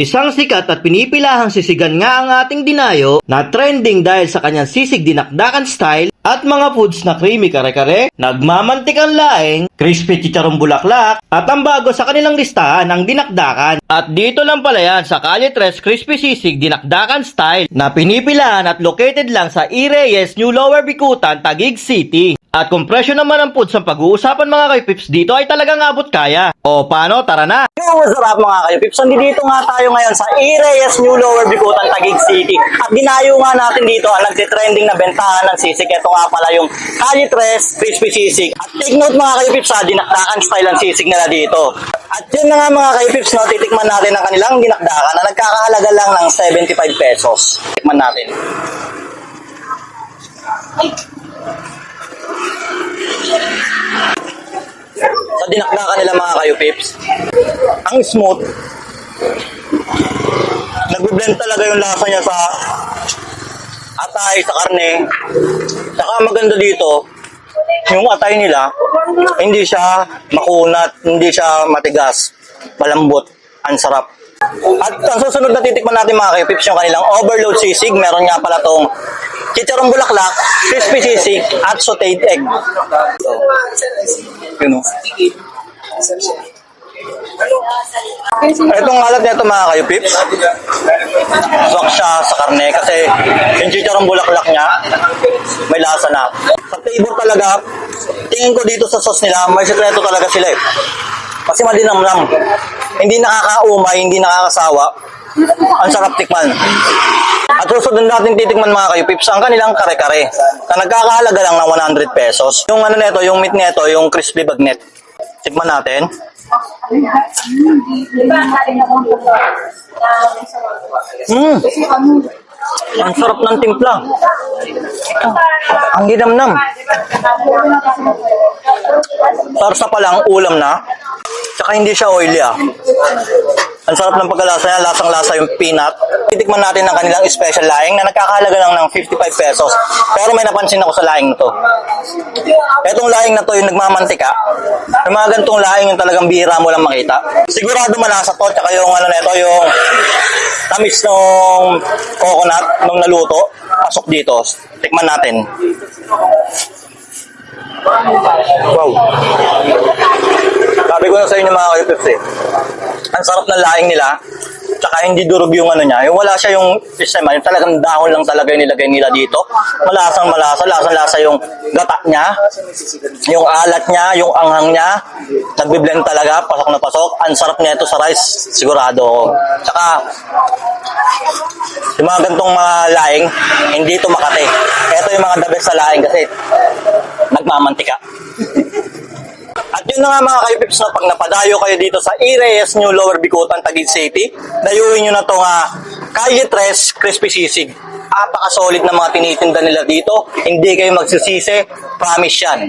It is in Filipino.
Isang sikat at pinipilahang sisigan nga ang ating dinayo na trending dahil sa kanyang sisig dinakdakan style at mga foods na creamy kare-kare, nagmamantikang laing, crispy chicharong bulaklak, at ang bago sa kanilang listahan ang dinakdakan. At dito lang pala yan sa Calle 3 Crispy Sisig Dinakdakan Style na pinipilahan at located lang sa E. Reyes, New Lower Bicutan, Taguig City. At kung presyo naman ang foods ang pag-uusapan mga kayo-pips, dito ay talagang abot kaya. O paano, tara na! Masarap mga kayo-pips. Nandito nga tayo ngayon sa E. Reyes, New Lower Bicutan, Taguig City. At dinayo nga natin dito ang nagtitrending na bentahan ng sisig. Ito nga pala yung Calle 3 Crispy Sisig. At take note mga kayo-pips, dinakdakan style ang sisig nila dito. At yun na nga mga kayo-pips, no, titikman natin ang kanilang dinakdakan na nagkakahalaga lang ng 75 pesos. Tikman natin. Sa dinakdakan nila mga kayo-pips, ang smooth. Nagbe-blend talaga yung lasa niya sa atay, sa karne. Saka maganda dito, yung atay nila, hindi siya makunat, hindi siya matigas, malambot, ang sarap. At ang susunod na titikman natin mga kayo-pips, yung kanilang overload sisig. Meron nga pala tong chicharong bulaklak, crispy sisig, at sauteed egg. So, yun o. Itong alat nito mga kayo-pips, swak siya sa karne kasi yung chicharong bulaklak niya, may lasa na. Sa flavor talaga, tingin ko dito sa sauce nila, may sekreto talaga sila eh. Kasi malinamnam. Hindi nakakaumay, hindi nakakasawa. Ang sarap tikman. At susunod natin titikman mga kayo-pips ang kanilang kare-kare na nagkakahalaga lang ng 100 pesos. Yung ano nito, yung meat nito, yung crispy bagnet. Tikman natin. Ang sarap ng timpla. Ang ginamnam. Sarsa pa lang, ulam na. Tsaka hindi siya oily ah. Ang sarap ng pagkalasa niya, lasang-lasa yung peanut. Titikman natin ang kanilang special laing na nagkakahalaga lang ng 55 pesos. Pero may napansin ako sa laing na to. Etong laing na to yung nagmamantika. Yung mga gantong laing yung talagang bihira mo lang makita. Sigurado malasa to, tsaka yung ano nito, yung tamis ng coconut nung naluto. Pasok dito. Tikman natin. Wow. Sabi ko na sa inyo mga kayo-pips eh. Ang sarap ng laing nila. Tsaka hindi durog yung ano niya. Yung wala siya yung sistema. Yung talagang dahon lang talaga yung nilagay nila dito. Malasang malasa. Lasang-lasa yung gata niya. Yung alat niya. Yung anghang niya. Nagbe-blend talaga. Pasok na pasok. Ang sarap niya ito sa rice. Sigurado. Tsaka yung mga gantong mga laing, hindi ito makate. Ito yung mga the best sa laing kasi nagmamantika. At yun na nga mga kayo-pips na pag napadayo kayo dito sa E. Reyes, New Lower Bicutan, Taguig City, dayuin nyo na itong Calle 3 Crispy Sisig. Apaka-solid na mga tinitinda nila dito. Hindi kayo magsisisi. Promise yan.